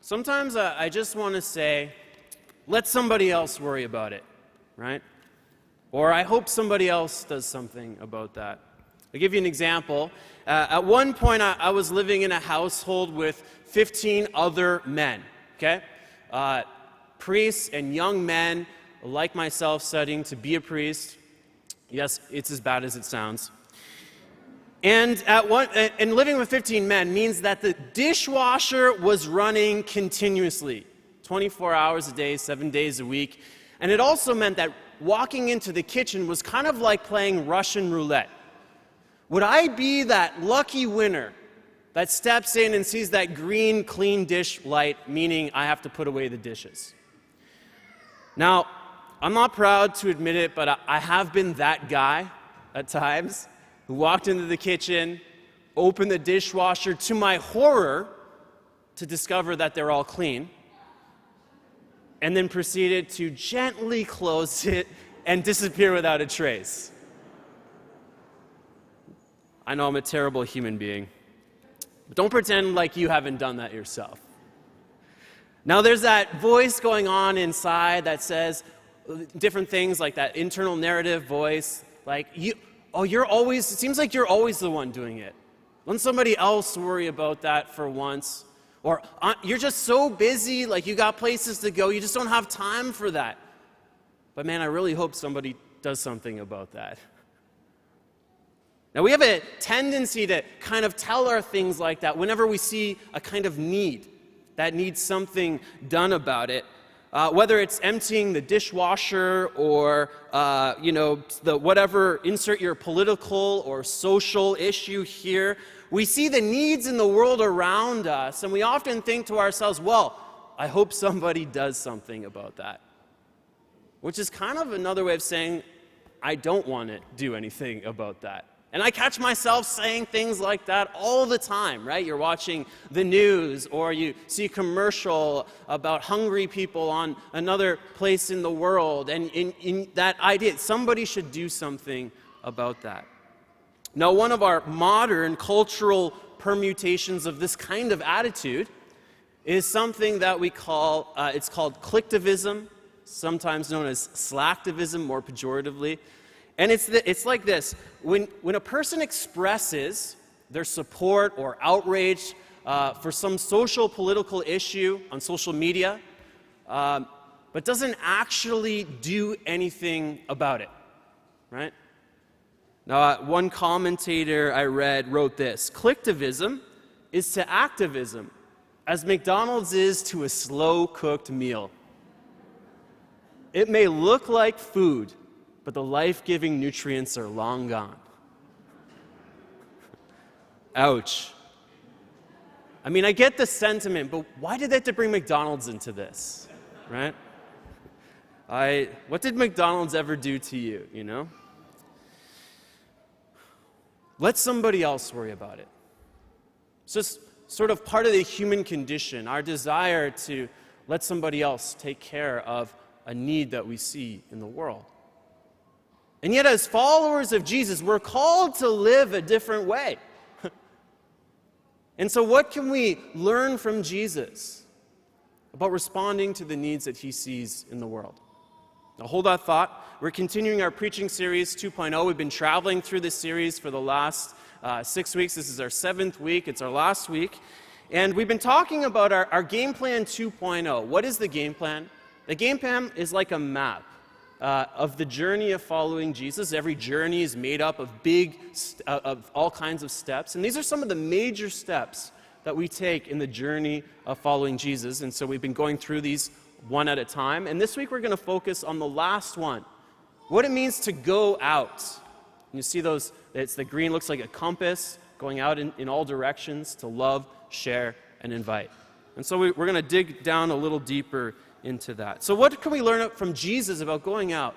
Sometimes I just want to say, let somebody else worry about it, right? Or I hope somebody else does something about that. I'll give you an example. At one point, I was living in a household with 15 other men, okay? Priests and young men like myself studying to be a priest. Yes, it's as bad as it sounds. And living with 15 men means that the dishwasher was running continuously, 24 hours a day, 7 days a week. And it also meant that walking into the kitchen was kind of like playing Russian roulette. Would I be that lucky winner that steps in and sees that green, clean dish light, meaning I have to put away the dishes? Now, I'm not proud to admit it, but I have been that guy at times who walked into the kitchen, opened the dishwasher, to my horror, to discover that they're all clean, and then proceeded to gently close it and disappear without a trace. I know I'm a terrible human being, but don't pretend like you haven't done that yourself. Now there's that voice going on inside that says different things, like that internal narrative voice, like, it seems like you're always the one doing it. Let somebody else worry about that for once. Or you're just so busy, like you got places to go, you just don't have time for that. But man, I really hope somebody does something about that. Now we have a tendency to kind of tell our things like that whenever we see a kind of need that needs something done about it. Whether it's emptying the dishwasher or, the whatever, insert your political or social issue here, we see the needs in the world around us, and we often think to ourselves, well, I hope somebody does something about that. Which is kind of another way of saying, I don't want to do anything about that. And I catch myself saying things like that all the time, right? You're watching the news, or you see a commercial about hungry people on another place in the world, and in that idea, somebody should do something about that. Now, one of our modern cultural permutations of this kind of attitude is something that we call, it's called clicktivism, sometimes known as slacktivism, more pejoratively. And it's like this. When a person expresses their support or outrage for some social, political issue on social media, but doesn't actually do anything about it, right? Now, one commentator I read wrote this: clicktivism is to activism as McDonald's is to a slow-cooked meal. It may look like food, but the life-giving nutrients are long gone. Ouch. I mean, I get the sentiment, but why did they have to bring McDonald's into this, right? What did McDonald's ever do to you, you know? Let somebody else worry about it. It's just sort of part of the human condition, our desire to let somebody else take care of a need that we see in the world. And yet, as followers of Jesus, we're called to live a different way. And so what can we learn from Jesus about responding to the needs that he sees in the world? Now, hold that thought. We're continuing our preaching series 2.0. We've been traveling through this series for the last 6 weeks. This is our 7th week. It's our last week. And we've been talking about our game plan 2.0. What is the game plan? The game plan is like a map of the journey of following Jesus. Every journey is made up of of all kinds of steps. And these are some of the major steps that we take in the journey of following Jesus. And so we've been going through these one at a time. And this week we're going to focus on the last one, what it means to go out. And you see those, the green looks like a compass going out in all directions to love, share, and invite. And so we're going to dig down a little deeper into that. So what can we learn from Jesus about going out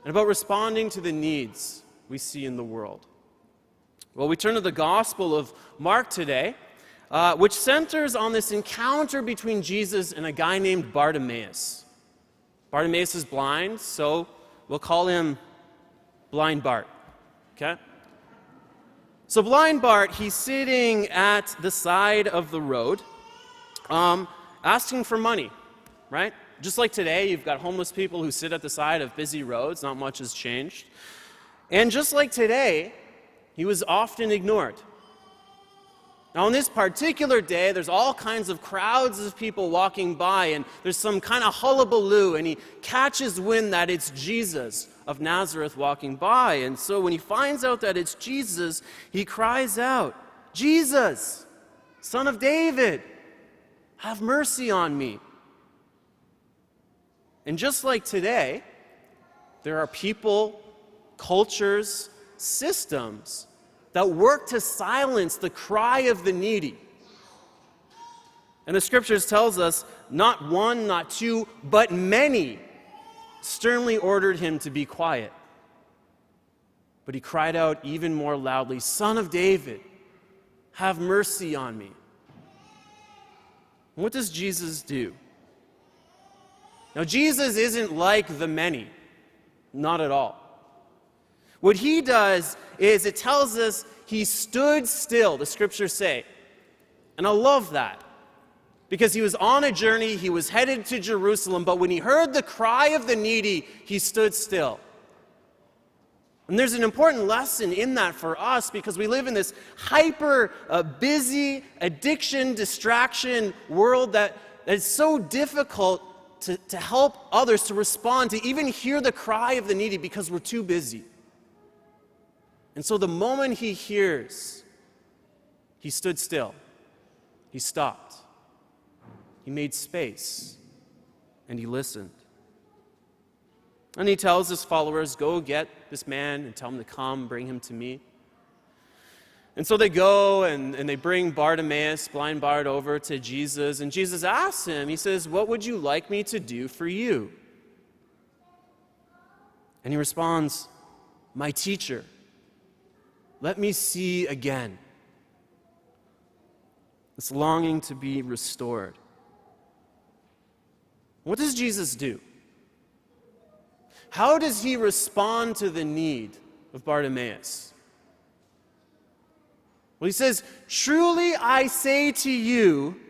and about responding to the needs we see in the world? Well, we turn to the Gospel of Mark today, which centers on this encounter between Jesus and a guy named Bartimaeus. Bartimaeus is blind, so we'll call him Blind Bart, okay? So Blind Bart, he's sitting at the side of the road asking for money, right? Just like today, you've got homeless people who sit at the side of busy roads. Not much has changed. And just like today, he was often ignored. Now, on this particular day, there's all kinds of crowds of people walking by, and there's some kind of hullabaloo, and he catches wind that it's Jesus of Nazareth walking by. And so when he finds out that it's Jesus, he cries out, "Jesus, Son of David, have mercy on me." And just like today, there are people, cultures, systems that work to silence the cry of the needy. And the scriptures tells us not one, not two, but many sternly ordered him to be quiet. But he cried out even more loudly, "Son of David, have mercy on me." What does Jesus do? Now, Jesus isn't like the many, not at all. What he does is, it tells us he stood still, the scriptures say. And I love that, because he was on a journey, he was headed to Jerusalem, but when he heard the cry of the needy, he stood still. And there's an important lesson in that for us, because we live in this hyper busy, addiction, distraction world that is so difficult to help others to respond, to even hear the cry of the needy, because we're too busy. And so the moment he hears, he stood still. He stopped. He made space. And he listened. And he tells his followers, "Go get this man and tell him to come, bring him to me." And so they go and they bring Bartimaeus, blind Bart, over to Jesus. And Jesus asks him, he says, "What would you like me to do for you?" And he responds, "My teacher, let me see again." This longing to be restored. What does Jesus do? How does he respond to the need of Bartimaeus? Well, he says, "Truly I say to you,"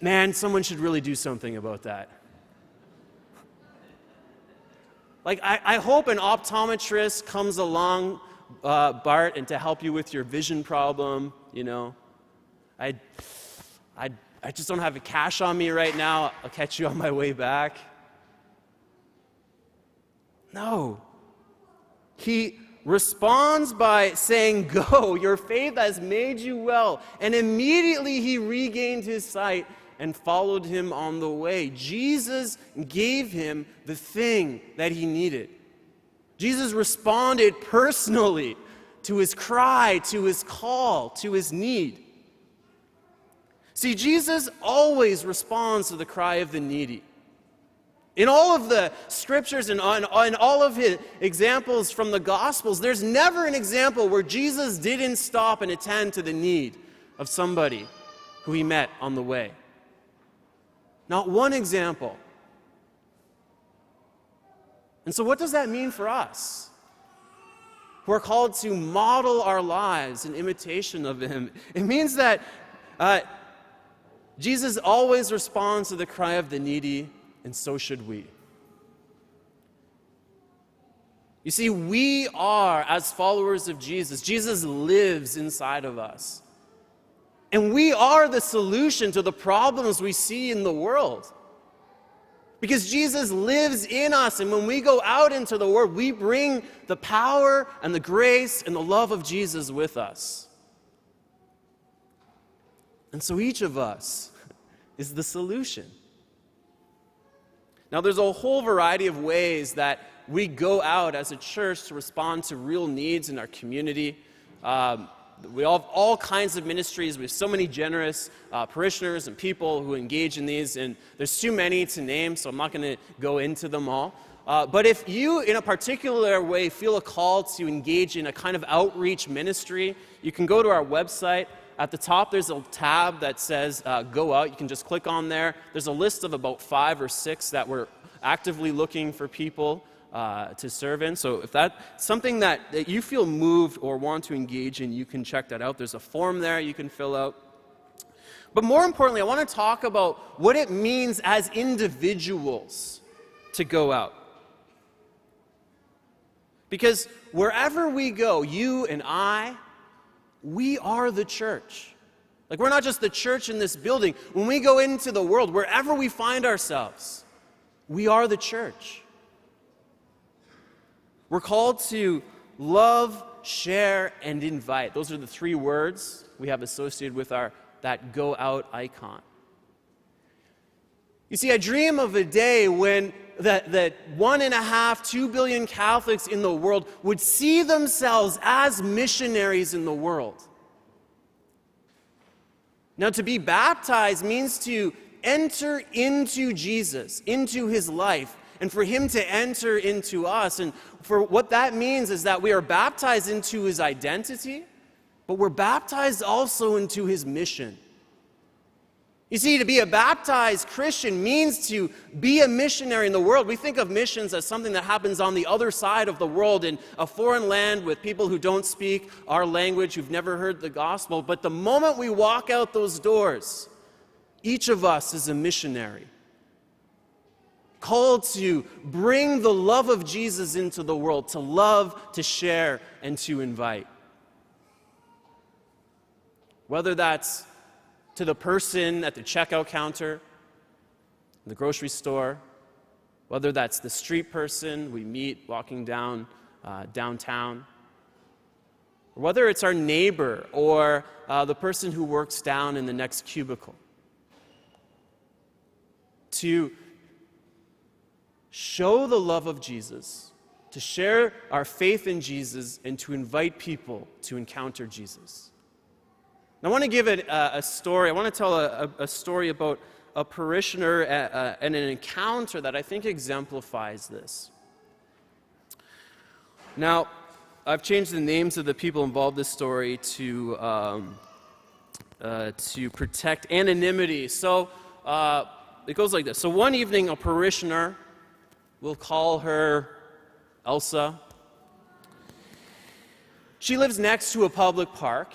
man, someone should really do something about that. Like, I hope an optometrist comes along, Bart, and to help you with your vision problem, you know. I just don't have a cash on me right now. I'll catch you on my way back. No. He responds by saying, "Go, your faith has made you well." And immediately he regained his sight and followed him on the way. Jesus gave him the thing that he needed. Jesus responded personally to his cry, to his call, to his need. See, Jesus always responds to the cry of the needy. In all of the scriptures and on all of his examples from the Gospels, there's never an example where Jesus didn't stop and attend to the need of somebody who he met on the way. Not one example. And so what does that mean for us, who are called to model our lives in imitation of him? It means that Jesus always responds to the cry of the needy, and so should we. You see, we are, as followers of Jesus, Jesus lives inside of us. And we are the solution to the problems we see in the world. Because Jesus lives in us, and when we go out into the world, we bring the power and the grace and the love of Jesus with us. And so each of us is the solution. Now, there's a whole variety of ways that we go out as a church to respond to real needs in our community. We have all kinds of ministries. We have so many generous parishioners and people who engage in these, and there's too many to name, so I'm not going to go into them all. But if you, in a particular way, feel a call to engage in a kind of outreach ministry, you can go to our website. At the top, there's a tab that says Go Out. You can just click on there. There's a list of about 5 or 6 that we're actively looking for people to serve in. So if that's something that you feel moved or want to engage in, you can check that out. There's a form there you can fill out. But more importantly, I want to talk about what it means as individuals to go out. Because wherever we go, you and I, we are the church. Like, we're not just the church in this building. When we go into the world, wherever we find ourselves, we are the church. We're called to love, share, and invite. Those are the three words we have associated with that go out icon. You see, I dream of a day when that 1.5, 2 billion Catholics in the world would see themselves as missionaries in the world. Now, to be baptized means to enter into Jesus, into his life, and for him to enter into us. And for what that means is that we are baptized into his identity, but we're baptized also into his mission. You see, to be a baptized Christian means to be a missionary in the world. We think of missions as something that happens on the other side of the world in a foreign land with people who don't speak our language, who've never heard the gospel. But the moment we walk out those doors, each of us is a missionary, called to bring the love of Jesus into the world, to love, to share, and to invite. Whether that's to the person at the checkout counter, in the grocery store, whether that's the street person we meet walking downtown, or whether it's our neighbor or the person who works down in the next cubicle. To show the love of Jesus, to share our faith in Jesus, and to invite people to encounter Jesus. I want to give it a story. I want to tell a story about a parishioner and an encounter that I think exemplifies this. Now, I've changed the names of the people involved in this story to protect anonymity. So it goes like this. So one evening, a parishioner, we'll call her Elsa. She lives next to a public park.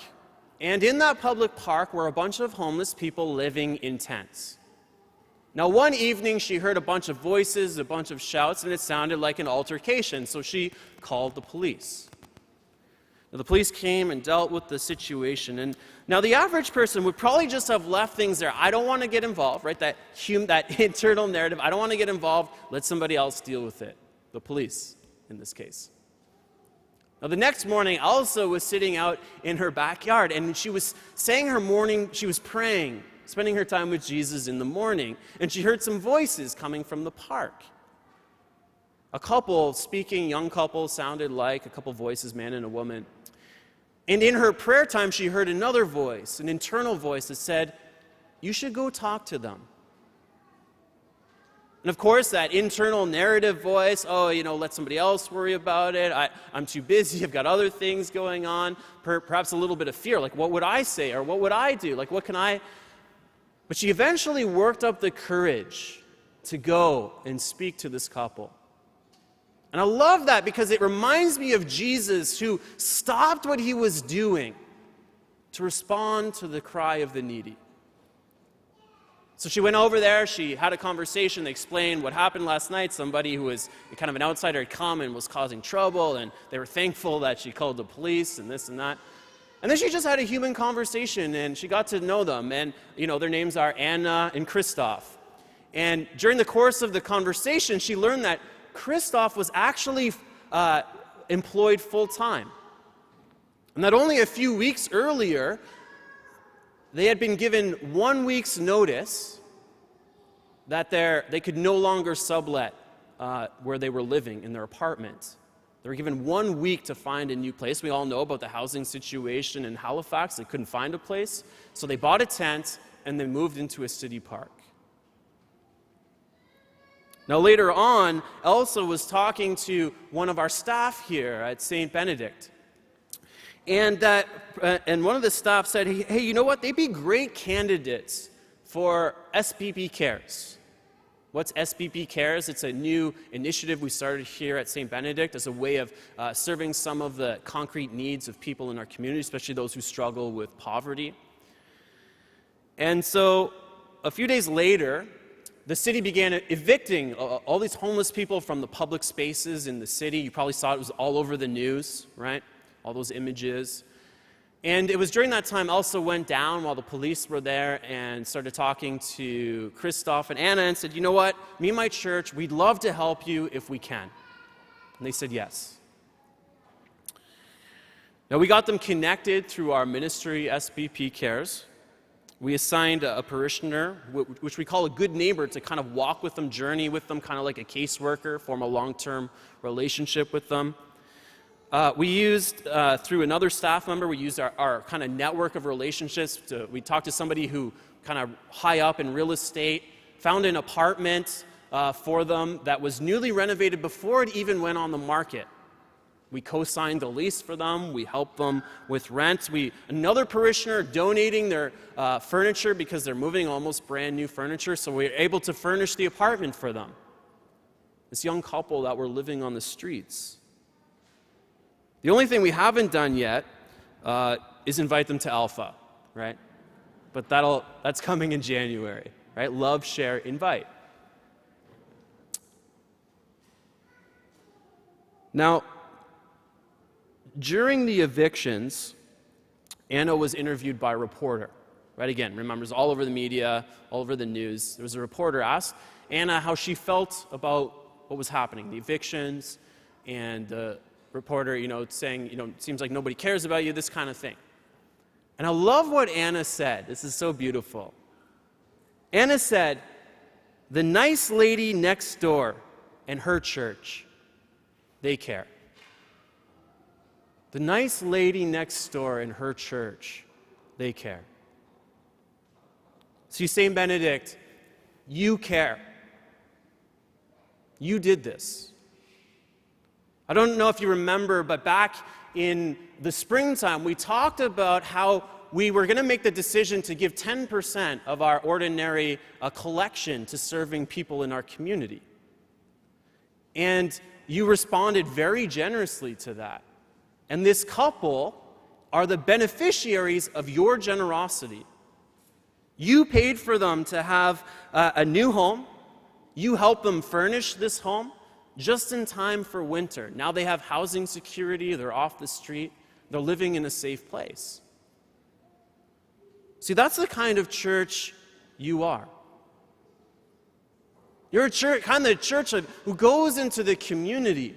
And in that public park were a bunch of homeless people living in tents. Now, one evening, she heard a bunch of voices, a bunch of shouts, and it sounded like an altercation, so she called the police. Now, the police came and dealt with the situation. And now, the average person would probably just have left things there. I don't want to get involved, right? That internal narrative, I don't want to get involved. Let somebody else deal with it. The police, in this case. Now, the next morning, Elsa was sitting out in her backyard, and she was saying she was praying, spending her time with Jesus in the morning, and she heard some voices coming from the park. A couple speaking, young couple, sounded like a couple voices, man and a woman. And in her prayer time, she heard another voice, an internal voice that said, "You should go talk to them." And of course, that internal narrative voice, let somebody else worry about it. I'm too busy. I've got other things going on. Perhaps a little bit of fear, like what would I say or what would I do? Like what can I? But she eventually worked up the courage to go and speak to this couple. And I love that because it reminds me of Jesus, who stopped what he was doing to respond to the cry of the needy. So she went over there, she had a conversation, they explained what happened last night. Somebody who was kind of an outsider had come and was causing trouble, and they were thankful that she called the police and this and that. And then she just had a human conversation, and she got to know them. And, their names are Anna and Christoph. And during the course of the conversation, she learned that Christoph was actually employed full-time. And that only a few weeks earlier, they had been given 1 week's notice that they could no longer sublet where they were living in their apartment. They were given 1 week to find a new place. We all know about the housing situation in Halifax. They couldn't find a place. So they bought a tent and they moved into a city park. Now later on, Elsa was talking to one of our staff here at St. Benedict. And one of the staff said, hey, you know what? They'd be great candidates for SPP Cares. What's SBP Cares? It's a new initiative we started here at St. Benedict as a way of serving some of the concrete needs of people in our community, especially those who struggle with poverty. And so a few days later, the city began evicting all these homeless people from the public spaces in the city. You probably saw it was all over the news, right? All those images. And it was during that time Elsa went down while the police were there and started talking to Christoph and Anna and said, you know what, me and my church, we'd love to help you if we can. And they said yes. Now we got them connected through our ministry, SBP Cares. We assigned a parishioner, which we call a good neighbor, to kind of walk with them, journey with them, kind of like a caseworker, form a long-term relationship with them. We used, through another staff member, we used our kind of network of relationships. We talked to somebody who kind of high up in real estate, found an apartment for them that was newly renovated before it even went on the market. We co-signed the lease for them. We helped them with rent. Another parishioner donating their furniture because they're moving almost brand new furniture, so we were able to furnish the apartment for them. This young couple that were living on the streets. The only thing we haven't done yet is invite them to Alpha, right? But that's coming in January, right? Love, share, invite. Now, during the evictions, Anna was interviewed by a reporter, right? Again, remember, it's all over the media, all over the news. There was a reporter asked Anna how she felt about what was happening, the evictions, and the reporter, saying, it seems like nobody cares about you, this kind of thing. And I love what Anna said. This is so beautiful. Anna said, the nice lady next door and her church, they care. The nice lady next door in her church, they care. See, St. Benedict, you care. You did this. I don't know if you remember, but back in the springtime, we talked about how we were going to make the decision to give 10% of our ordinary collection to serving people in our community. And you responded very generously to that. And this couple are the beneficiaries of your generosity. You paid for them to have a new home. You helped them furnish this home just in time for winter. Now they have housing security, they're off the street, they're living in a safe place. See, that's the kind of church you are. You're a church, kind of the church who goes into the community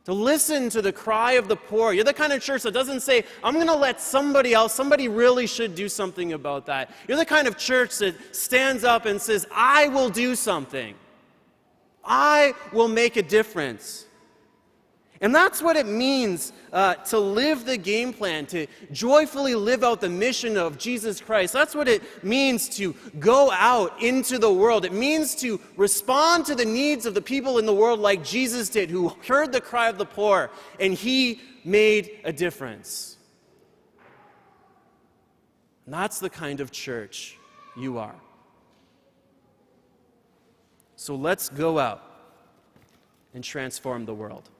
to listen to the cry of the poor. You're the kind of church that doesn't say, I'm going to let somebody else, somebody really should do something about that. You're the kind of church that stands up and says, I will do something. I will make a difference. And that's what it means to live the game plan, to joyfully live out the mission of Jesus Christ. That's what it means to go out into the world. It means to respond to the needs of the people in the world like Jesus did, who heard the cry of the poor, and he made a difference. And that's the kind of church you are. So let's go out and transform the world.